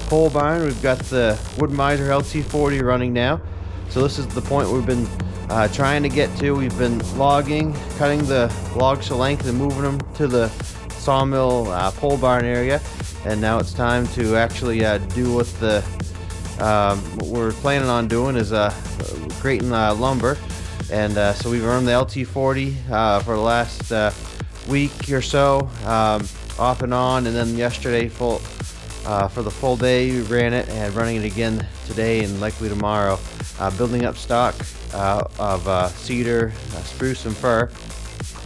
pole barn. We've got the Woodmizer LT-40 running now. So this is the point we've been trying to get to. We've been logging, cutting the logs to length and moving them to the sawmill pole barn area. And now it's time to actually do what we're planning on doing is creating lumber. And so we've run the LT-40 for the last week or so, off and on, and then yesterday for the full day we ran it, and running it again today and likely tomorrow, building up stock of cedar, spruce, and fir.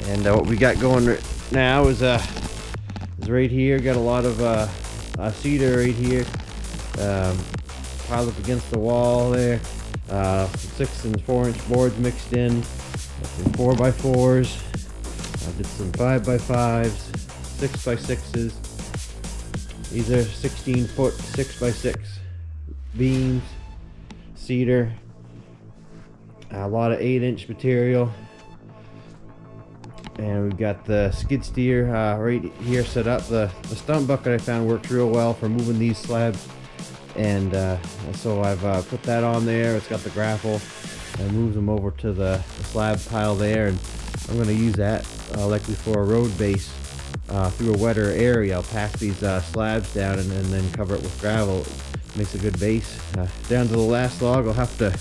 And what we got going now is right here. Got a lot of cedar right here, piled up against the wall there. 6 and 4-inch boards mixed in, some 4x4s. I did some 5x5s, 6x6s. These are 16-foot 6x6 beams, cedar. A lot of 8-inch material. And we've got the skid steer right here set up. The stump bucket I found works real well for moving these slabs. And so I've put that on there. It's got the grapple and moves them over to the slab pile there. And I'm going to use that likely for a road base through a wetter area. I'll pack these slabs down and then cover it with gravel. It makes a good base. Down to the last log, I'll have to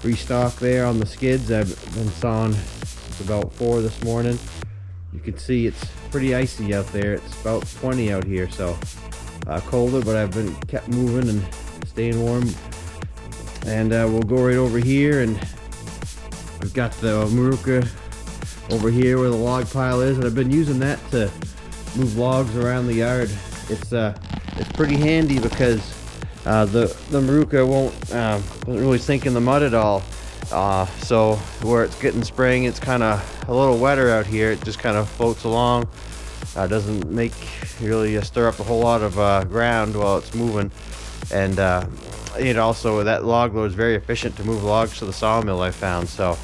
restock there on the skids. I've been sawing since about 4 this morning. You can see it's pretty icy out there. It's about 20 out here, so colder, but I've been kept moving and staying warm. And we'll go right over here, and we've got the Morooka over here where the log pile is, and I've been using that to move logs around the yard. It's pretty handy because the Morooka doesn't really sink in the mud at all. So where it's getting spring, it's kind of a little wetter out here. It just kind of floats along. Doesn't make really stir up a whole lot of ground while it's moving. And it also, that log load is very efficient to move logs to the sawmill, I found. So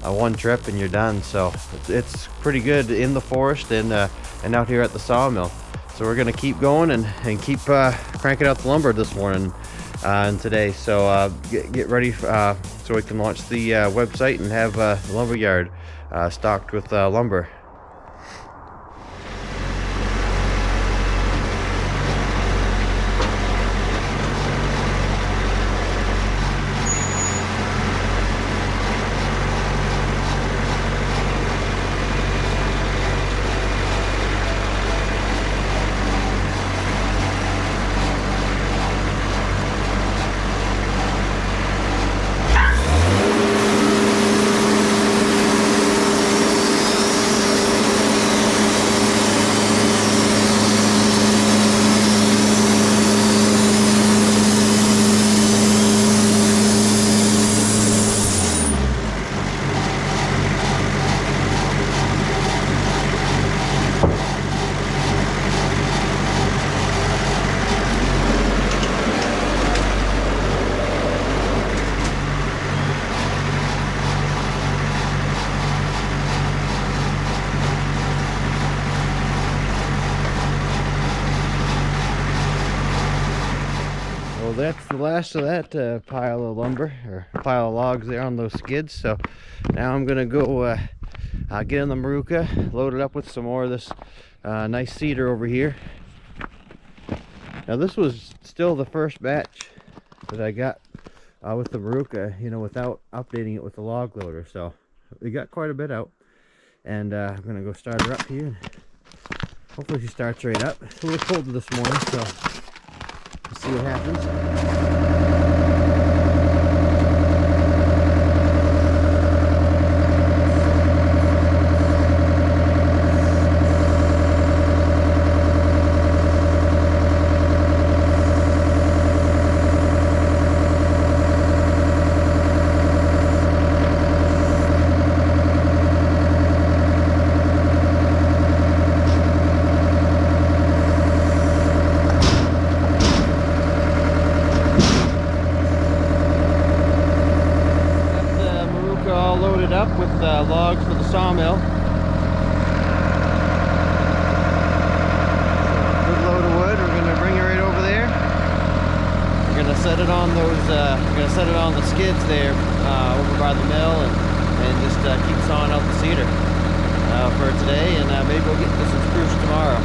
one trip and you're done. So it's pretty good in the forest and out here at the sawmill. So we're gonna keep going and keep cranking out the lumber this morning and today. So get ready so we can launch the website and have the lumber yard stocked with lumber. Well, that's the last of that pile of lumber, or pile of logs there on those skids. So now I'm gonna go get in the Morooka, load it up with some more of this nice cedar over here. Now this was still the first batch that I got with the Morooka, you know, without updating it with the log loader. So we got quite a bit out, and I'm gonna go start her up here. Hopefully she starts right up. It's a little colder this morning, so let's see what happens. Up with logs for the sawmill. Good load of wood. We're going to bring it right over there. it on those. I'm gonna set it on the skids there over by the mill, and just keep sawing out the cedar for today, and maybe we'll get into some spruce tomorrow.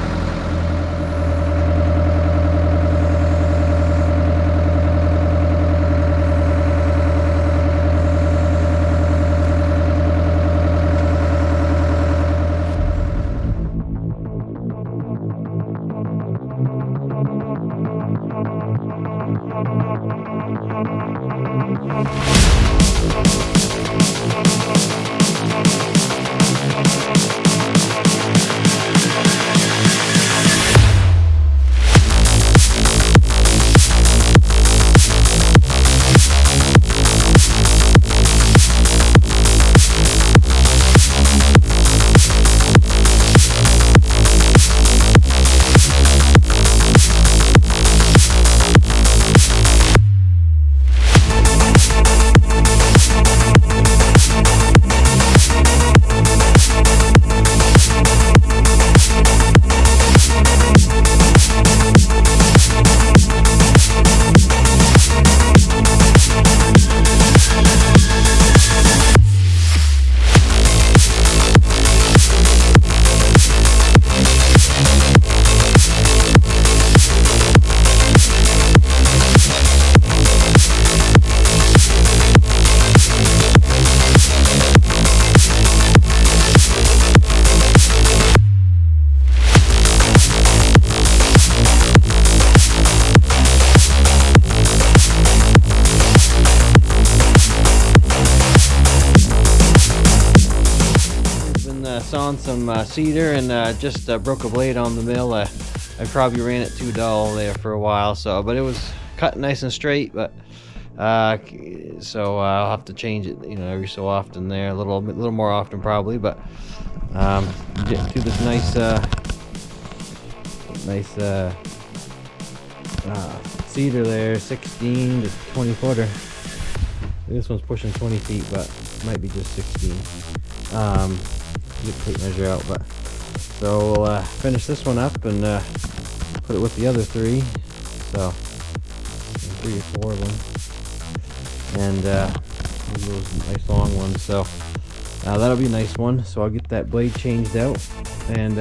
Sawing some cedar, and just broke a blade on the mill. I probably ran it too dull there for a while, but it was cut nice and straight. But so I'll have to change it, every so often there, a little more often probably. But get to this nice cedar there, 16 to 20 footer. This one's pushing 20 feet, but it might be just 16. Get tape measure out, but so we'll finish this one up and put it with the other 3, so 3 or 4 of them, and those nice long ones. So that'll be a nice one. So I'll get that blade changed out and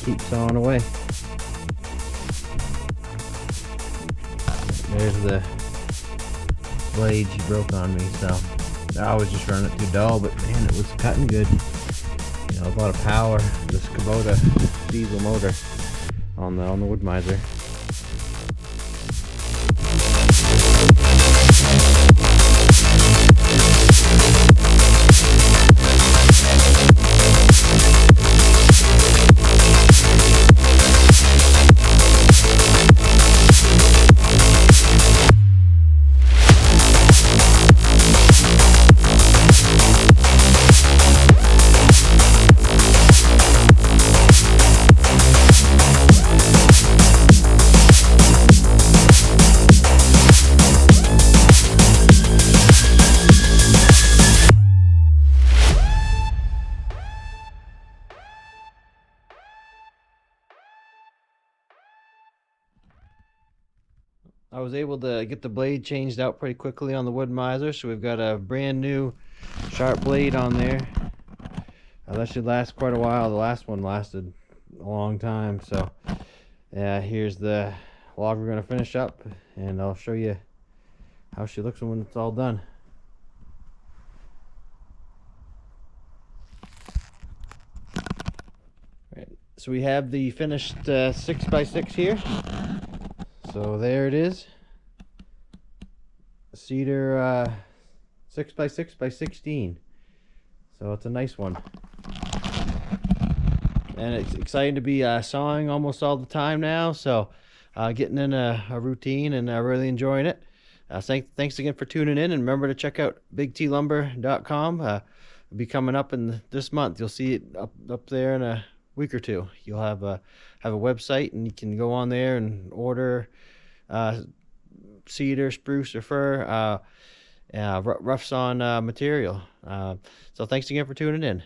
keep sawing away. There's the blade she broke on me. So I was just running it too dull, but man, it was cutting good. A lot of power, this Kubota Diesel motor on the Woodmizer. I was able to get the blade changed out pretty quickly on the Woodmizer, so we've got a brand new sharp blade on there. That should last quite a while. The last one lasted a long time. So here's the log we're going to finish up, and I'll show you how she looks when it's all done. Right, so we have the finished 6x6 here. So there it is, cedar 6x6 by 16. So it's a nice one, and it's exciting to be sawing almost all the time now. So getting in a routine, and really enjoying it. Thanks again for tuning in, and remember to check out bigtlumber.com. It'll be coming up in this month. You'll see it up there in a week or two. You'll have a website, and you can go on there and order cedar, spruce, or fir, rough sawn material. So thanks again for tuning in.